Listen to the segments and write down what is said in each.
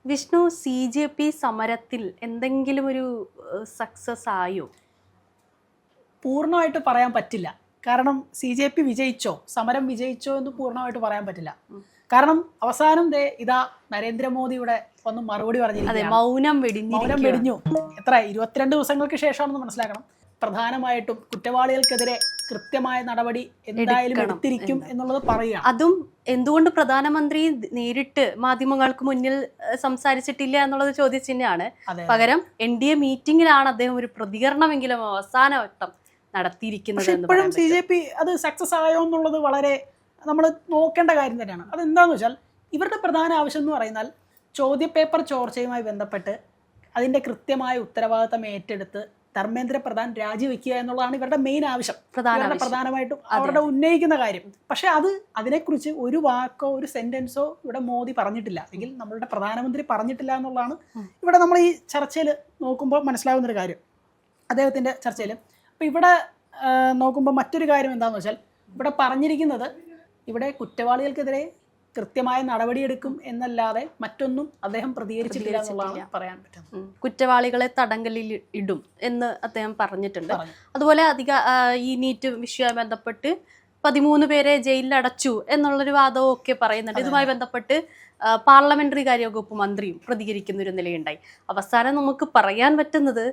Vishnu, CJP സമരത്തിൽ എന്തെങ്കിലും ഒരു സക്സസ് ആയോ? പൂർണ്ണമായിട്ട് പറയാൻ പറ്റില്ല. കാരണം CJP വിജയിച്ചോ, സമരം വിജയിച്ചോ എന്ന് പൂർണ്ണമായിട്ട് പറയാൻ പറ്റില്ല. കാരണം അവസാനം ഇതാ നരേന്ദ്രമോദിയുടെ ഒന്ന് മറുപടി പറഞ്ഞിരിക്കുകയാണ്. മൗനം വെടിഞ്ഞു. എത്ര 22 ദിവസങ്ങൾക്ക് ശേഷമാണെന്ന് മനസ്സിലാക്കണം. പ്രധാനമായിട്ടും കുറ്റവാളികൾക്കെതിരെ കൃത്യമായ നടപടി എന്തായാലും എടുത്തിരിക്കും എന്നുള്ളത് പറയുകയാണ്. അതും എന്തുകൊണ്ട് പ്രധാനമന്ത്രി നേരിട്ട് മാധ്യമങ്ങൾക്ക് മുന്നിൽ സംസാരിച്ചിട്ടില്ല എന്നുള്ളത് ചോദ്യചിഹ്നമാണ്. പകരം NDA മീറ്റിംഗിലാണ് അദ്ദേഹം ഒരു പ്രതികരണമെങ്കിലും അവസാനവട്ടം നടത്തിയിരിക്കുന്നത്. ഇപ്പോഴും CJP അത് സക്സസ് ആയോ എന്നുള്ളത് വളരെ നമ്മൾ നോക്കേണ്ട കാര്യം തന്നെയാണ്. അതെന്താണെന്ന് വെച്ചാൽ ഇവരുടെ പ്രധാന ആവശ്യം എന്ന് പറയുന്നാൽ ചോദ്യപേപ്പർ ചോർച്ചയുമായി ബന്ധപ്പെട്ട് അതിൻ്റെ കൃത്യമായ ഉത്തരവാദിത്തം ഏറ്റെടുത്ത് ധർമ്മേന്ദ്ര പ്രധാൻ രാജിവെക്കുക എന്നുള്ളതാണ് ഇവരുടെ മെയിൻ ആവശ്യം, പ്രധാനമായിട്ടും അവരുടെ ഉന്നയിക്കുന്ന കാര്യം. പക്ഷെ അതിനെക്കുറിച്ച് ഒരു വാക്കോ ഒരു സെന്റൻസോ ഇവിടെ മോദി പറഞ്ഞിട്ടില്ല, അല്ലെങ്കിൽ നമ്മളുടെ പ്രധാനമന്ത്രി പറഞ്ഞിട്ടില്ല എന്നുള്ളതാണ് ഇവിടെ നമ്മൾ ഈ ചർച്ചയിൽ നോക്കുമ്പോൾ മനസ്സിലാകുന്നൊരു കാര്യം, അദ്ദേഹത്തിൻ്റെ ചർച്ചയിൽ. അപ്പോൾ ഇവിടെ നോക്കുമ്പോൾ മറ്റൊരു കാര്യം എന്താണെന്ന് വെച്ചാൽ ഇവിടെ പറഞ്ഞിരിക്കുന്നത് ഇവിടെ കുറ്റവാളികൾക്കെതിരെ കൃത്യമായ നടപടിയെടുക്കും എന്നല്ലാതെ മറ്റൊന്നും അദ്ദേഹം പ്രതികരിച്ചിട്ടില്ല എന്നുള്ളതാണ് പറയാൻ പറ്റുന്നത്. കുറ്റവാളികളെ തടങ്കലിൽ ഇടും എന്ന് അദ്ദേഹം പറഞ്ഞിട്ടുണ്ട്. അതുപോലെ ഈ നീറ്റ് വിഷയവുമായി ബന്ധപ്പെട്ട് 13 പേരെ ജയിലിൽ അടച്ചു എന്നുള്ളൊരു വാദവും ഒക്കെ പറയുന്നുണ്ട്. ഇതുമായി ബന്ധപ്പെട്ട് പാർലമെന്ററി കാര്യവകുപ്പ് മന്ത്രിയും പ്രതികരിക്കുന്ന ഒരു നിലയുണ്ടായി. അവസാനം നമുക്ക് പറയാൻ പറ്റുന്നത്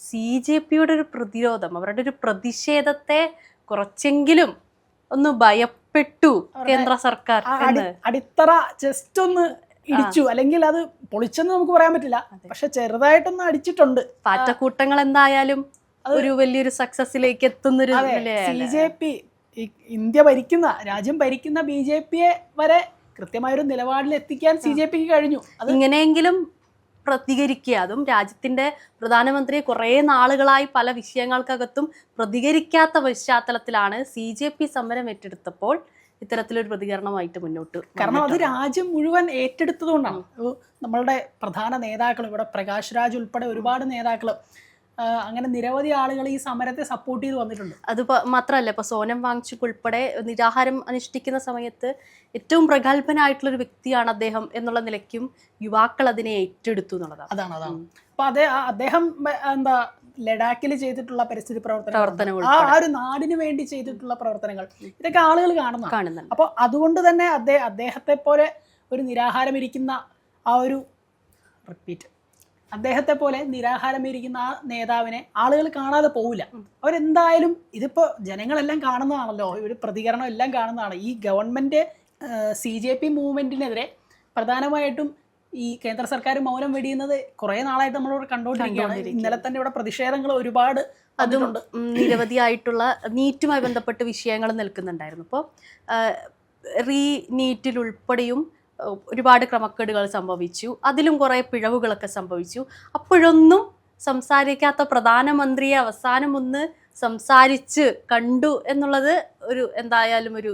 CJPയുടെ ഒരു പ്രതിരോധം, അവരുടെ ഒരു പ്രതിഷേധത്തെ കുറച്ചെങ്കിലും ഒന്ന് ഭയപ്പെട്ടു കേന്ദ്ര സർക്കാർ. അടിത്തറ ജസ്റ്റ് ഒന്ന് ഇടിച്ചു, അല്ലെങ്കിൽ അത് പൊളിച്ചെന്ന് നമുക്ക് പറയാൻ പറ്റില്ല, പക്ഷെ ചെറുതായിട്ടൊന്ന് അടിച്ചിട്ടുണ്ട്. പാറ്റക്കൂട്ടങ്ങൾ എന്തായാലും ഒരു വലിയൊരു സക്സസിലേക്ക് എത്തുന്നൊരു CJP രാജ്യം ഭരിക്കുന്ന BJPയെ വരെ കൃത്യമായൊരു നിലപാടിൽ എത്തിക്കാൻ CJPക്ക് കഴിഞ്ഞു. ഇങ്ങനെയെങ്കിലും പ്രതികരിക്കുക, അതും രാജ്യത്തിന്റെ പ്രധാനമന്ത്രി കുറേ നാളുകളായി പല വിഷയങ്ങൾക്കകത്തും പ്രതികരിക്കാത്ത പശ്ചാത്തലത്തിലാണ് CJP സമരം ഏറ്റെടുത്തപ്പോൾ ഇത്തരത്തിലൊരു പ്രതികരണമായിട്ട് മുന്നോട്ട്. കാരണം അത് രാജ്യം മുഴുവൻ ഏറ്റെടുത്തതുകൊണ്ടാണ്. നമ്മളുടെ പ്രധാന നേതാക്കൾ ഇവിടെ പ്രകാശ് രാജ് ഉൾപ്പെടെ ഒരുപാട് നേതാക്കൾ, അങ്ങനെ നിരവധി ആളുകൾ ഈ സമരത്തെ സപ്പോർട്ട് ചെയ്ത് വന്നിട്ടുണ്ട്. അത് മാത്രമല്ല, ഇപ്പൊ സോനം വാങ്ചുക് ഉൾപ്പെടെ നിരാഹാരം അനുഷ്ഠിക്കുന്ന സമയത്ത് ഏറ്റവും പ്രഗത്ഭനായിട്ടുള്ളൊരു വ്യക്തിയാണ് അദ്ദേഹം എന്നുള്ള നിലയ്ക്കും യുവാക്കൾ അതിനെ ഏറ്റെടുത്തു എന്നുള്ളതാണ്. അതാണ്. അപ്പൊ അദ്ദേഹം ലഡാക്കിൽ ചെയ്തിട്ടുള്ള പരിസ്ഥിതി പ്രവർത്തനങ്ങൾ, ആ ഒരു നാടിന് വേണ്ടി ചെയ്തിട്ടുള്ള പ്രവർത്തനങ്ങൾ, ഇതൊക്കെ ആളുകൾ കാണുന്നുണ്ട്. അപ്പോൾ അതുകൊണ്ട് തന്നെ അദ്ദേഹത്തെ പോലെ ഒരു നിരാഹാരം ഇരിക്കുന്ന അദ്ദേഹത്തെ പോലെ നിരാഹാരമിരിക്കുന്ന ആ നേതാവിനെ ആളുകൾ കാണാതെ പോവില്ല. അവരെന്തായാലും ഇതിപ്പോൾ ജനങ്ങളെല്ലാം കാണുന്നതാണല്ലോ, ഒരു പ്രതികരണം എല്ലാം കാണുന്നതാണ്. ഈ ഗവൺമെൻറ് CJP മൂവ്മെൻറ്റിനെതിരെ പ്രധാനമായിട്ടും ഈ കേന്ദ്ര സർക്കാർ മൗനം വെടിയുന്നത് കുറേ നാളായിട്ട് നമ്മളിവിടെ കണ്ടുകൊണ്ടിരിക്കുകയാണ്. ഇന്നലെ തന്നെ ഇവിടെ പ്രതിഷേധങ്ങൾ ഒരുപാട് അതുകൊണ്ട് നിരവധിയായിട്ടുള്ള നീറ്റുമായി ബന്ധപ്പെട്ട് വിഷയങ്ങൾ നിൽക്കുന്നുണ്ടായിരുന്നു. അപ്പോൾ നീറ്റിൽ ഉൾപ്പെടെയും ഒരുപാട് ക്രമക്കേടുകൾ സംഭവിച്ചു, അതിലും കുറേ പിഴവുകളൊക്കെ സംഭവിച്ചു. അപ്പോഴൊന്നും സംസാരിക്കാത്ത പ്രധാനമന്ത്രിയെ അവസാനം ഒന്ന് സംസാരിച്ച് കണ്ടു എന്നുള്ളത് ഒരു എന്തായാലും ഒരു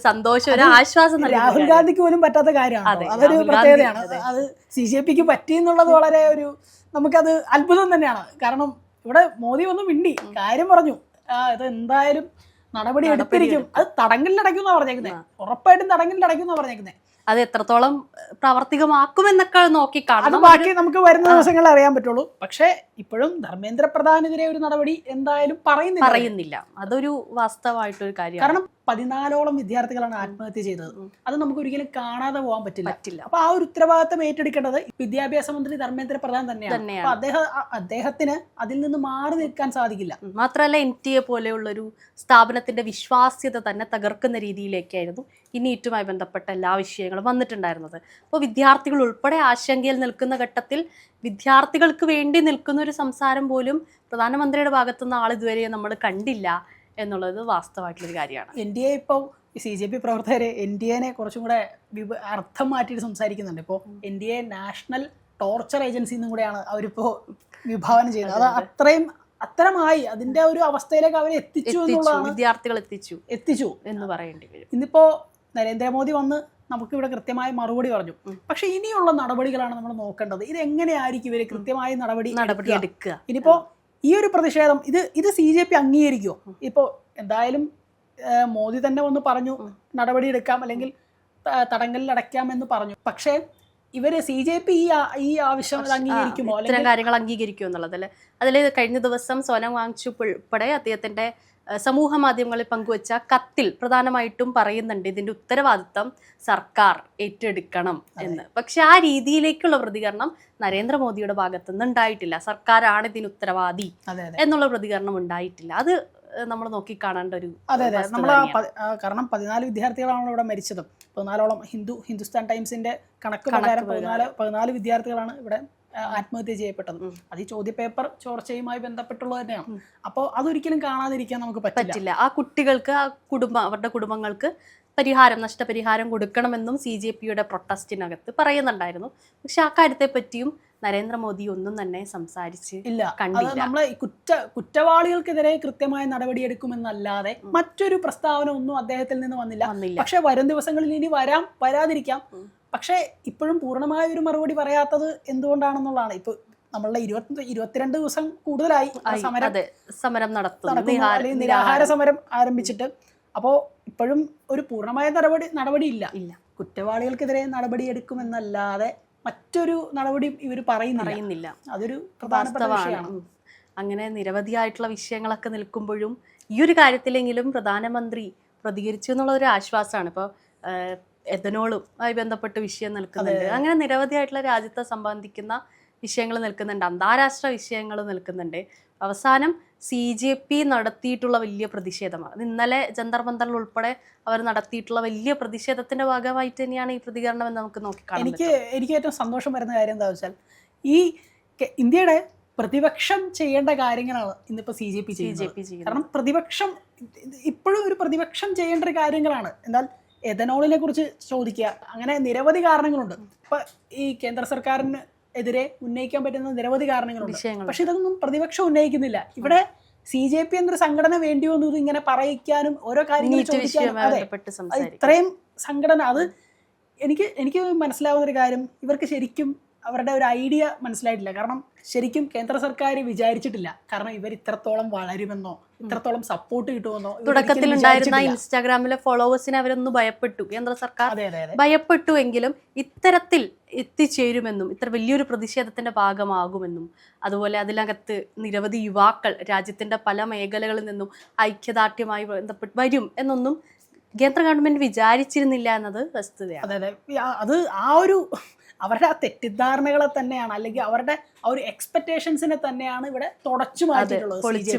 സന്തോഷം, ഒരു ആശ്വാസം. രാഹുൽ ഗാന്ധിക്ക് പോലും പറ്റാത്ത കാര്യമാണ്, അതൊരു പ്രത്യേകതയാണ്. അത് CJPക്ക് പറ്റി എന്നുള്ളത് വളരെ നമുക്കത് അത്ഭുതം തന്നെയാണ്. കാരണം ഇവിടെ മോദി വന്ന് മിണ്ടി കാര്യം പറഞ്ഞു, ഇത് എന്തായാലും നടപടി എടുത്തിരിക്കും, അത് തടങ്കലിലടയ്ക്കും എന്നാണ് പറഞ്ഞേക്കുന്നത്, ഉറപ്പായിട്ടും തടങ്കലിലടയ്ക്കും എന്നാണ് പറഞ്ഞേക്കുന്നത്. അത് എത്രത്തോളം പ്രാവർത്തികമാക്കുമെന്നൊക്കെ നോക്കി കാണാം, ബാക്കി നമുക്ക് വരുന്ന ദിവസങ്ങളിൽ അറിയാൻ പറ്റുള്ളൂ. പക്ഷേ ഇപ്പോഴും ധർമ്മേന്ദ്ര പ്രധാനെതിരെ ഒരു നടപടി എന്തായാലും പറയുന്നില്ല. അതൊരു വാസ്തവമായിട്ടൊരു കാര്യമാണ്. കാരണം 14ഓളം വിദ്യാർത്ഥികളാണ് ആത്മഹത്യ ചെയ്തത്. അത് നമുക്ക് ഒരിക്കലും കാണാതെ പോകാൻ പറ്റില്ല. അപ്പൊ ആ ഒരു ഉത്തരവാദിത്തം ഏറ്റെടുക്കേണ്ടത് വിദ്യാഭ്യാസ മന്ത്രി ധർമ്മേന്ദ്ര പ്രധാൻ തന്നെയാണ്. അദ്ദേഹത്തിന് അതിൽ നിന്ന് മാറി നിൽക്കാൻ സാധിക്കില്ല. മാത്രമല്ല NTA പോലെയുള്ളൊരു സ്ഥാപനത്തിന്റെ വിശ്വാസ്യത തന്നെ തകർക്കുന്ന രീതിയിലേക്കായിരുന്നു ഈ നീറ്റുമായി ബന്ധപ്പെട്ട എല്ലാ വിഷയങ്ങളും വന്നിട്ടുണ്ടായിരുന്നത്. അപ്പോൾ വിദ്യാർത്ഥികൾ ഉൾപ്പെടെ ആശങ്കയിൽ നിൽക്കുന്ന ഘട്ടത്തിൽ വിദ്യാർത്ഥികൾക്ക് വേണ്ടി നിൽക്കുന്ന ഒരു സംസാരം പോലും പ്രധാനമന്ത്രിയുടെ ഭാഗത്തുനിന്ന് ആളിതുവരെ നമ്മൾ കണ്ടില്ല എന്നുള്ളത് വാസ്തവമായിട്ടുള്ളൊരു കാര്യമാണ്. NDA ഇപ്പോൾ CJP പ്രവർത്തകർ NDAനെ കുറച്ചും കൂടെ അർത്ഥം മാറ്റിയിട്ട് സംസാരിക്കുന്നുണ്ട്. ഇപ്പോൾ NDA നാഷണൽ ടോർച്ചർ ഏജൻസി എന്നും കൂടെയാണ് അവരിപ്പോൾ വിഭാവനം ചെയ്യുന്നത്. അത് അത്തരമായി അതിന്റെ ഒരു അവസ്ഥയിലേക്ക് അവരെ എത്തിച്ചു എന്നുള്ളതാണ്, വിദ്യാർത്ഥികൾ എത്തിച്ചു എന്ന് പറയേണ്ടി വരും. ഇന്നിപ്പോൾ നരേന്ദ്രമോദി വന്ന് നമുക്കിവിടെ കൃത്യമായ മറുപടി പറഞ്ഞു. പക്ഷെ ഇനിയുള്ള നടപടികളാണ് നമ്മൾ നോക്കേണ്ടത്. ഇത് എങ്ങനെയായിരിക്കും ഇവര് കൃത്യമായ നടപടി എടുക്കുക? ഇനിയിപ്പോൾ ഈ ഒരു പ്രതിഷേധം ഇത് CJP അംഗീകരിക്കുമോ? ഇപ്പോൾ എന്തായാലും മോദി തന്നെ വന്ന് പറഞ്ഞു നടപടി എടുക്കാം, അല്ലെങ്കിൽ തടങ്കലിൽ അടയ്ക്കാമെന്ന് പറഞ്ഞു. പക്ഷേ ഇവര് CJP ഈ ആവശ്യം അംഗീകരിക്കുമോ ഇത്തരം കാര്യങ്ങൾ അംഗീകരിക്കുമോ എന്നുള്ളതല്ലേ. അതിൽ കഴിഞ്ഞ ദിവസം സോനം വാങ്ചുക് ഉൾപ്പെടെ അദ്ദേഹത്തിന്റെ സമൂഹ മാധ്യമങ്ങളിൽ പങ്കുവച്ച കത്തിൽ പ്രധാനമായിട്ടും പറയുന്നുണ്ട് ഇതിന്റെ ഉത്തരവാദിത്തം സർക്കാർ ഏറ്റെടുക്കണം എന്ന്. പക്ഷെ ആ രീതിയിലേക്കുള്ള പ്രതികരണം നരേന്ദ്രമോദിയുടെ ഭാഗത്തുനിന്ന് ഉണ്ടായിട്ടില്ല. സർക്കാരാണ് ഇതിന് ഉത്തരവാദി എന്നുള്ള പ്രതികരണം ഉണ്ടായിട്ടില്ല. അത് നമ്മൾ നോക്കിക്കാണേണ്ട ഒരു നമ്മൾ കാരണം 14 വിദ്യാർത്ഥികളാണ് ഇവിടെ മരിച്ചതും. 14ഓളം ഹിന്ദുസ്ഥാൻ ടൈംസിന്റെ കണക്ക് പ്രകാരം 14 വിദ്യാർത്ഥികളാണ് ഇവിടെ ആത്മഹത്യ ചെയ്യപ്പെട്ടത്. അത് ഈ ചോദ്യപേപ്പർ ചോർച്ചയുമായി ബന്ധപ്പെട്ടുള്ളത് തന്നെയാണ്. അപ്പോൾ അതൊരിക്കലും കാണാതിരിക്കാൻ നമുക്ക് പറ്റില്ല. ആ കുട്ടികൾക്ക് അവരുടെ കുടുംബങ്ങൾക്ക് നഷ്ടപരിഹാരം കൊടുക്കണമെന്നും CJPയുടെ പ്രൊട്ടസ്റ്റിനകത്ത് പറയുന്നുണ്ടായിരുന്നു. പക്ഷെ ആ കാര്യത്തെ പറ്റിയും നരേന്ദ്രമോദി ഒന്നും തന്നെ സംസാരിച്ച് കണ്ടില്ല. നമ്മളെ കുറ്റവാളികൾക്കെതിരെ കൃത്യമായ നടപടിയെടുക്കുമെന്നല്ലാതെ മറ്റൊരു പ്രസ്താവന ഒന്നും അദ്ദേഹത്തിൽ നിന്ന് വന്നില്ല. പക്ഷെ വരും ദിവസങ്ങളിൽ ഇനി വരാതിരിക്കാം. പക്ഷെ ഇപ്പോഴും പൂർണ്ണമായ ഒരു മറുപടി പറയാത്തത് എന്തുകൊണ്ടാണെന്നുള്ളതാണ്. ഇപ്പൊ നമ്മളുടെ 22 ദിവസം കൂടുതലായി സമരം നടത്തുന്നു, നിരാഹാര സമരം ആരംഭിച്ചിട്ട്. അപ്പോൾ ഇപ്പോഴും ഒരു പൂർണ്ണമായ നടപടി ഇല്ല. കുറ്റവാളികൾക്കെതിരെ നടപടി എടുക്കുമെന്നല്ലാതെ മറ്റൊരു നടപടി ഇവർ പറയുന്നില്ല. അതൊരു പ്രധാനപ്പെട്ട വിഷയമാണ്. അങ്ങനെ നിരവധിയായിട്ടുള്ള വിഷയങ്ങളൊക്കെ നിൽക്കുമ്പോഴും ഈ ഒരു കാര്യത്തിലെങ്കിലും പ്രധാനമന്ത്രി പ്രതികരിച്ചു എന്നുള്ള ഒരു ആശ്വാസമാണ്. ഇപ്പോൾ എഥനോളുമായി ബന്ധപ്പെട്ട് വിഷയം നിൽക്കുന്നുണ്ട്. അങ്ങനെ നിരവധിയായിട്ടുള്ള രാജ്യത്തെ സംബന്ധിക്കുന്ന വിഷയങ്ങൾ നിൽക്കുന്നുണ്ട്, അന്താരാഷ്ട്ര വിഷയങ്ങൾ നിൽക്കുന്നുണ്ട്. അവസാനം CJP നടത്തിയിട്ടുള്ള വലിയ പ്രതിഷേധമാണ്. ഇന്നലെ ജന്തർ മന്ദറിൽ ഉൾപ്പെടെ അവർ നടത്തിയിട്ടുള്ള വലിയ പ്രതിഷേധത്തിന്റെ ഭാഗമായിട്ട് തന്നെയാണ് ഈ പ്രതികരണം എന്ന് നമുക്ക് നോക്കിക്കാണാം. എനിക്ക് ഏറ്റവും സന്തോഷം വരുന്ന കാര്യം എന്താ വെച്ചാൽ ഈ ഇന്ത്യയുടെ പ്രതിപക്ഷം ചെയ്യേണ്ട കാര്യങ്ങളാണ് ഇന്നിപ്പോൾ CJP ചെയ്യുന്നത്. കാരണം പ്രതിപക്ഷം ഇപ്പോഴും ഒരു പ്രതിപക്ഷം ചെയ്യേണ്ട ഒരു കാര്യങ്ങളാണ്. എന്നാൽ എഥനോളിനെ കുറിച്ച് ചോദിക്കുക, അങ്ങനെ നിരവധി കാരണങ്ങളുണ്ട്. ഇപ്പൊ ഈ കേന്ദ്ര സർക്കാരിന് എതിരെ ഉന്നയിക്കാൻ പറ്റുന്ന നിരവധി കാരണങ്ങളുണ്ട്. പക്ഷെ ഇതൊന്നും പ്രതിപക്ഷം ഉന്നയിക്കുന്നില്ല. ഇവിടെ CJP എന്നൊരു സംഘടന വേണ്ടിയോ എന്ന് ഇങ്ങനെ പറയിക്കാനും ഓരോ കാര്യങ്ങൾ ചോദിക്കാനും ഇത്രയും സംഘടന അത് എനിക്ക് മനസ്സിലാവുന്ന ഒരു കാര്യം, ഇവർക്ക് ശരിക്കും അവരുടെ ഒരു ഐഡിയ മനസ്സിലായിട്ടില്ല. കാരണം ശരിക്കും കേന്ദ്ര സർക്കാർ വിചാരിച്ചിട്ടില്ല കാരണം ഇവർ ഇത്രത്തോളം വളരുമെന്നോ ഇത്രത്തോളം സപ്പോർട്ട് കിട്ടുമെന്നോ. തുടക്കത്തിൽ ഉണ്ടായിരുന്ന ഇൻസ്റ്റാഗ്രാമിലെ ഫോളോവേഴ്സിനെ അവരൊന്ന് ഭയപ്പെട്ടു, കേന്ദ്ര സർക്കാർ ഭയപ്പെട്ടു. എങ്കിലും ഇത്തരത്തിൽ എത്തിച്ചേരുമെന്നും ഇത്ര വലിയൊരു പ്രതിഷേധത്തിന്റെ ഭാഗമാകുമെന്നും അതുപോലെ അതിനകത്ത് നിരവധി യുവാക്കൾ രാജ്യത്തിന്റെ പല മേഖലകളിൽ നിന്നും ഐക്യദാർഢ്യമായി ബന്ധപ്പെട്ട് വരും എന്നൊന്നും കേന്ദ്ര ഗവൺമെന്റ് വിചാരിച്ചിരുന്നില്ല എന്നത് വസ്തുതയാണ്. അത് അവരുടെ ആ തെറ്റിദ്ധാരണകളെ തന്നെയാണ്, അല്ലെങ്കിൽ അവരുടെ ആ ഒരു എക്സ്പെക്ടേഷൻസിനെ തന്നെയാണ് ഇവിടെ പൊളിച്ചു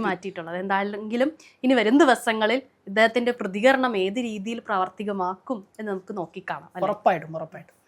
മാറ്റിയിട്ടുള്ളത്. എന്താണെങ്കിലും ഇനി വരും ദിവസങ്ങളിൽ ഇദ്ദേഹത്തിന്റെ പ്രതികരണം ഏത് രീതിയിൽ പ്രാവർത്തികമാക്കും എന്ന് നമുക്ക് നോക്കിക്കാണാം. ഉറപ്പായിട്ടും.